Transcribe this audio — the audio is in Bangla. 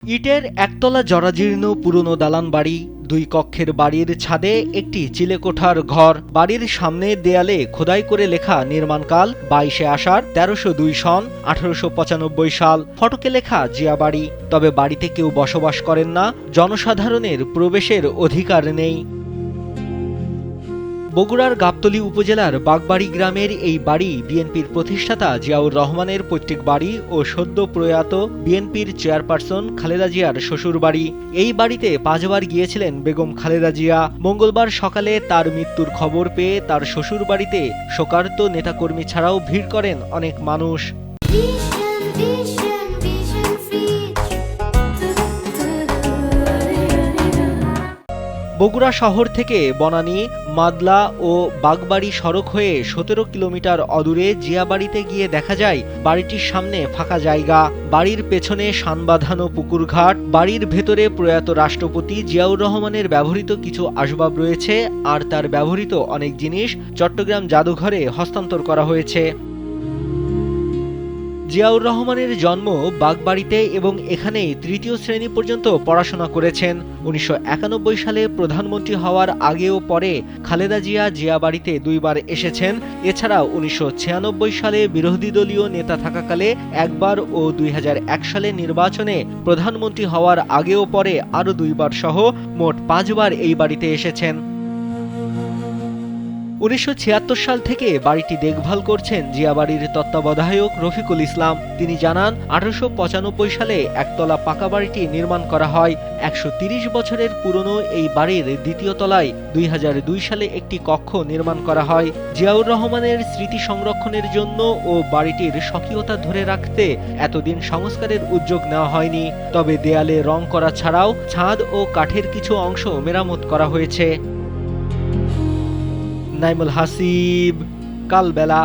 ইটের একতলা জরাজীর্ণ পুরনো দালান বাড়ি, দুই কক্ষের বাড়ির ছাদে একটি চিলেকোঠার ঘর। বাড়ির সামনের দেয়ালে খোদাই করে লেখা নির্মাণকাল 22শে আষাঢ় 1302 সন 1895 সাল। ফটকে লেখা জিয়া বাড়ি। তবে বাড়িতে কেউ বসবাস করেন না, জনসাধারণের প্রবেশের অধিকার নেই। বগুড়ার গাবতলী উপজেলার বাগবাড়ি গ্রামের এই বাড়ি বিএনপির প্রতিষ্ঠাতা জিয়াউর রহমানের পৈতৃক বাড়ি ও সদ্য প্রয়াত বিএনপির চেয়ারপারসন খালেদা জিয়ার শ্বশুর বাড়ি। এই বাড়িতে 5 বার গিয়েছিলেন বেগম খালেদা জিয়া। মঙ্গলবার সকালে তার মৃত্যুর খবর পেয়ে তার শ্বশুর বাড়িতে শোকার্ত নেতাকর্মী ছাড়াও ভিড় করেন অনেক মানুষ। বগুড়া শহর থেকে বনানী, মাদলা ও বাগবাড়ি সড়ক হয়ে 17 কিলোমিটার অদূরে জিয়াবাড়িতে গিয়ে দেখা যায় বাড়িটির সামনে ফাঁকা জায়গা, বাড়ির পেছনে শানবাঁধানো পুকুরঘাট। বাড়ির ভেতরে প্রয়াত রাষ্ট্রপতি জিয়াউর রহমানের ব্যবহৃত কিছু আসবাব রয়েছে, আর তার ব্যবহৃত অনেক জিনিস চট্টগ্রাম জাদুঘরে হস্তান্তর করা হয়েছে। জিয়াউর রহমানের জন্ম বাগবাড়িতে এবং এখানেই 3য় শ্রেণী পর্যন্ত পড়াশোনা করেছেন। 1991 সালে প্রধানমন্ত্রী হওয়ার আগে ও পরে খালেদা জিয়া জিয়াবাড়িতে 2 বার এসেছেন। এছাড়াও 1996 সালে বিরোধী দলীয় নেতা থাকাকালে একবার ও 2001 সালে নির্বাচনে প্রধানমন্ত্রী হওয়ার আগে ও পরে আরও 2 বার সহ মোট 5 বার এই বাড়িতে এসেছেন। 1976 সাল থেকে বাড়িটি দেখভাল করছেন জিয়াবাড়ির তত্ত্বাবধায়ক রফিকুল ইসলাম। তিনি জানান, 1895 সালে একতলা পাকা বাড়িটি নির্মাণ করা হয়। 130 বছরের পুরনো এই বাড়ির 2য় তলায় 2002 সালে একটি কক্ষ নির্মাণ করা হয়। জিয়াউর রহমানের স্মৃতি সংরক্ষণের জন্য ও বাড়িটির স্বকীয়তা ধরে রাখতে এতদিন সংস্কারের উদ্যোগ নেওয়া হয়নি। তবে দেয়ালে রং করা ছাড়াও ছাদ ও কাঠের কিছু অংশ মেরামত করা হয়েছে। নাইমুল হাসিব, কালবেলা।